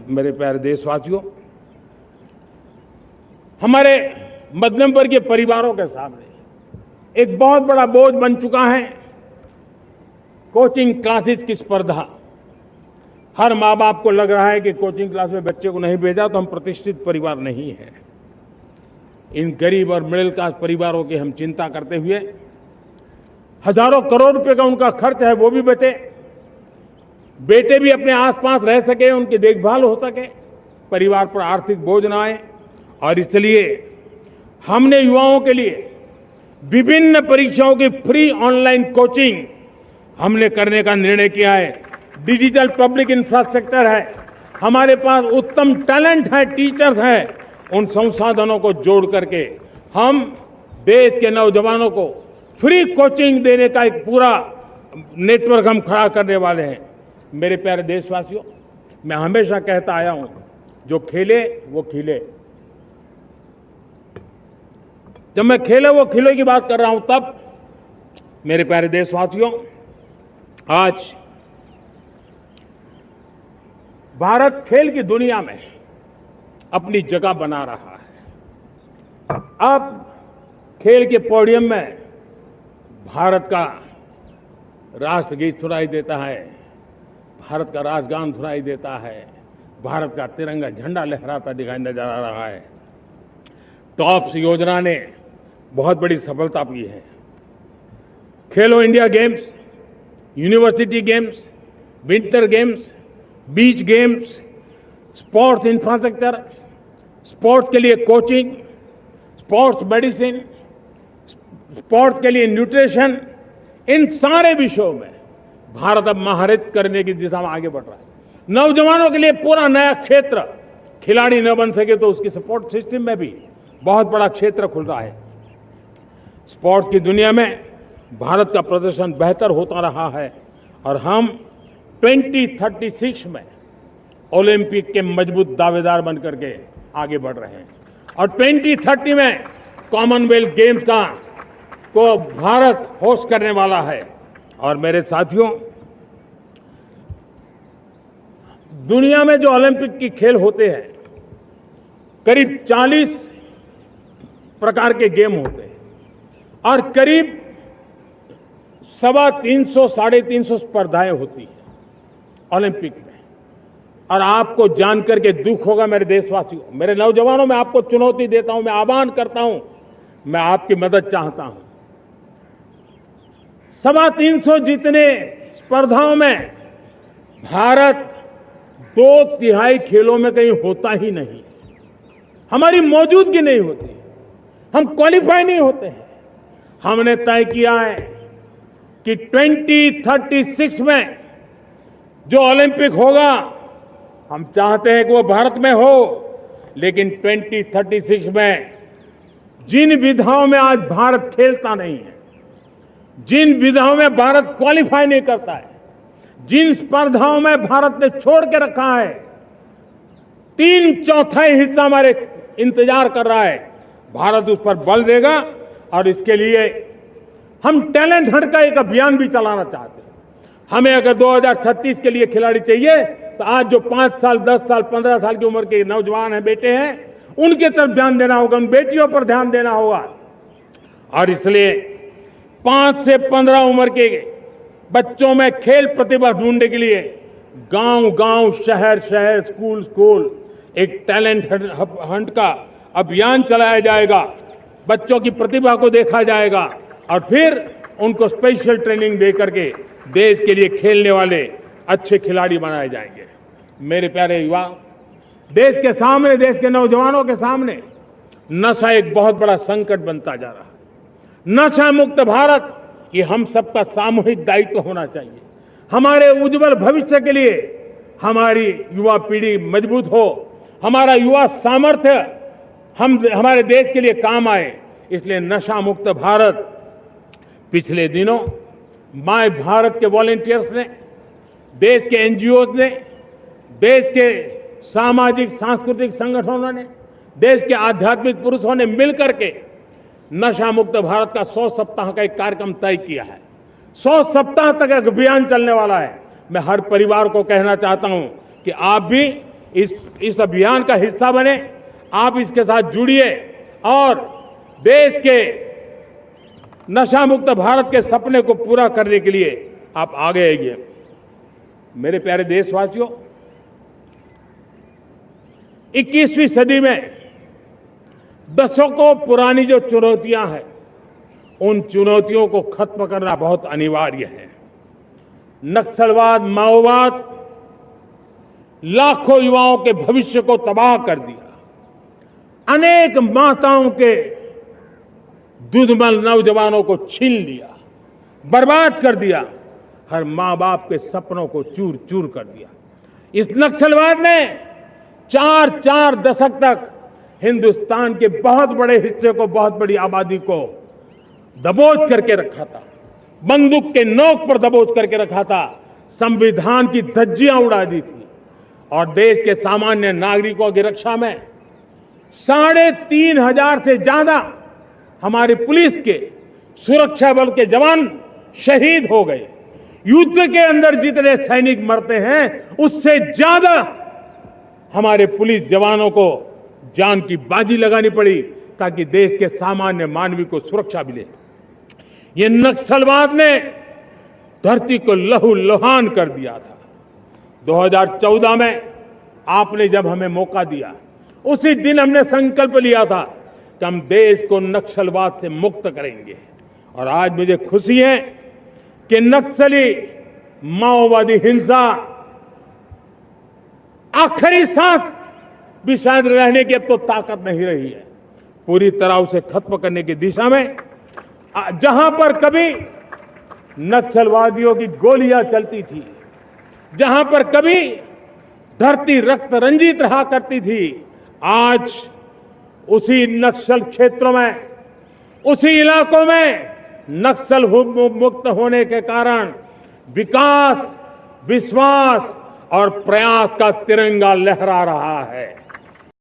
मेरे प्यारे देशवासियों, हमारे मध्यम वर्गीय परिवारों के सामने एक बहुत बड़ा बोझ बन चुका है कोचिंग क्लासेस की स्पर्धा। हर माँ बाप को लग रहा है कि कोचिंग क्लास में बच्चे को नहीं भेजा तो हम प्रतिष्ठित परिवार नहीं है। इन गरीब और मिडिल क्लास परिवारों की हम चिंता करते हुए हजारों करोड़ रुपए का उनका खर्च है वो भी बचे, बेटे भी अपने आसपास रह सके, उनकी देखभाल हो सके, परिवार पर आर्थिक बोझ न आए। और इसलिए हमने युवाओं के लिए विभिन्न परीक्षाओं की फ्री ऑनलाइन कोचिंग हमने करने का निर्णय किया है। डिजिटल पब्लिक इंफ्रास्ट्रक्चर है, हमारे पास उत्तम टैलेंट है, टीचर्स हैं, उन संसाधनों को जोड़ करके हम देश के नौजवानों को फ्री कोचिंग देने का एक पूरा नेटवर्क हम खड़ा करने वाले हैं। मेरे प्यारे देशवासियों, मैं हमेशा कहता आया हूं, जो खेले वो खिले। जब मैं खेले वो खिले की बात कर रहा हूं तब मेरे प्यारे देशवासियों, आज भारत खेल की दुनिया में अपनी जगह बना रहा है। अब खेल के पोडियम में भारत का राष्ट्रगीत सुनाई देता है, भारत का राष्ट्रगान सुनाई देता है, भारत का तिरंगा झंडा लहराता दिखाई नजर आ रहा है। टॉप्स योजना ने बहुत बड़ी सफलता पाई है। खेलो India games, university games, winter games, beach games, sports infrastructure, sports के लिए कोचिंग, स्पोर्ट्स मेडिसिन, स्पोर्ट्स के लिए न्यूट्रिशन, इन सारे विषयों में भारत अब महारत करने की दिशा में आगे बढ़ रहा है। नौजवानों के लिए पूरा नया क्षेत्र, खिलाड़ी न बन सके तो उसकी सपोर्ट सिस्टम में भी बहुत बड़ा क्षेत्र खुल रहा है। स्पोर्ट्स की दुनिया में भारत का प्रदर्शन बेहतर होता रहा है और हम 2036 में ओलंपिक के मजबूत दावेदार बनकर के आगे बढ़ रहे हैं और 2030 में कॉमनवेल्थ गेम्स को भारत होस्ट करने वाला है। और मेरे साथियों, दुनिया में जो ओलंपिक की खेल होते हैं, करीब 40 प्रकार के गेम होते हैं और करीब 350 साढ़े 350 स्पर्धाएं होती हैं ओलंपिक में। और आपको जानकर के दुख होगा मेरे देशवासियों, मेरे नौजवानों, मैं आपको चुनौती देता हूं, मैं आह्वान करता हूं, मैं आपकी मदद चाहता हूं। 350 जितने स्पर्धाओं में भारत 2/3 खेलों में कहीं होता ही नहीं, हमारी मौजूदगी नहीं होती, हम क्वालिफाई नहीं होते हैं। हमने तय किया है कि 2036 में जो ओलंपिक होगा, हम चाहते हैं कि वो भारत में हो, लेकिन 2036 में जिन विधाओं में आज भारत खेलता नहीं है, जिन विधाओं में भारत क्वालिफाई नहीं करता है, जिन स्पर्धाओं में भारत ने छोड़ के रखा है, 3/4 हिस्सा हमारे इंतजार कर रहा है। भारत उस पर बल देगा और इसके लिए हम टैलेंट हंट का एक अभियान भी चलाना चाहते हैं। हमें अगर 2036 के लिए खिलाड़ी चाहिए तो आज जो 5 साल, 10 साल, 15 साल की उम्र के नौजवान हैं, बेटे हैं, उनके तरफ ध्यान देना होगा, उन बेटियों पर ध्यान देना होगा। और इसलिए 5 से 15 उम्र के बच्चों में खेल प्रतिभा ढूंढने के लिए गांव-गांव, शहर-शहर, स्कूल-स्कूल एक टैलेंट हंट का अभियान चलाया जाएगा। बच्चों की प्रतिभा को देखा जाएगा और फिर उनको स्पेशल ट्रेनिंग दे करके देश के लिए खेलने वाले अच्छे खिलाड़ी बनाए जाएंगे। मेरे प्यारे युवा, देश के सामने, देश के नौजवानों के सामने नशा एक बहुत बड़ा संकट बनता जा रहा है। नशा मुक्त भारत, ये हम सबका सामूहिक दायित्व होना चाहिए। हमारे उज्जवल भविष्य के लिए हमारी युवा पीढ़ी मजबूत हो, हमारा युवा सामर्थ्य हमारे देश के लिए काम आए, इसलिए नशा मुक्त भारत। पिछले दिनों माय भारत के वॉलंटियर्स ने, देश के एनजीओ ने, देश के सामाजिक सांस्कृतिक संगठनों ने, देश के आध्यात्मिक पुरुषों ने मिलकर के नशा मुक्त भारत का 100 सप्ताह का एक कार्यक्रम तय किया है। 100 सप्ताह तक एक अभियान चलने वाला है। मैं हर परिवार को कहना चाहता हूं कि आप भी इस अभियान का हिस्सा बने, आप इसके साथ जुड़िए और देश के नशा मुक्त भारत के सपने को पूरा करने के लिए आप आगे आइए। मेरे प्यारे देशवासियों, 21वीं सदी में दशकों पुरानी जो चुनौतियां हैं, उन चुनौतियों को खत्म करना बहुत अनिवार्य है। नक्सलवाद, माओवाद लाखों युवाओं के भविष्य को तबाह कर दिया, अनेक माताओं के दूधमल नौजवानों को छीन लिया, बर्बाद कर दिया, हर मां बाप के सपनों को चूर चूर कर दिया। इस नक्सलवाद ने 4 दशक तक हिंदुस्तान के बहुत बड़े हिस्से को, बहुत बड़ी आबादी को दबोच करके रखा था, बंदूक के नोक पर दबोच करके रखा था, संविधान की धज्जियां उड़ा दी थी और देश के सामान्य नागरिकों की रक्षा में 3,500 से ज्यादा हमारे पुलिस के, सुरक्षा बल के जवान शहीद हो गए। युद्ध के अंदर जितने सैनिक मरते हैं, उससे ज्यादा हमारे पुलिस जवानों को जान की बाजी लगानी पड़ी ताकि देश के सामान्य मानवी को सुरक्षा मिले। ये नक्सलवाद ने धरती को लहूलुहान कर दिया था। 2014 में आपने जब हमें मौका दिया, उसी दिन हमने संकल्प लिया था कि हम देश को नक्सलवाद से मुक्त करेंगे। और आज मुझे खुशी है कि नक्सली माओवादी हिंसा आखिरी सांस भी शायद रहने की अब तो ताकत नहीं रही है। पूरी तरह उसे खत्म करने की दिशा में जहां पर कभी नक्सलवादियों की गोलियां चलती थी, जहां पर कभी धरती रक्त रंजित रहा करती थी, आज उसी नक्सल क्षेत्रों में, उसी इलाकों में नक्सल मुक्त होने के कारण विकास, विश्वास और प्रयास का तिरंगा लहरा रहा है।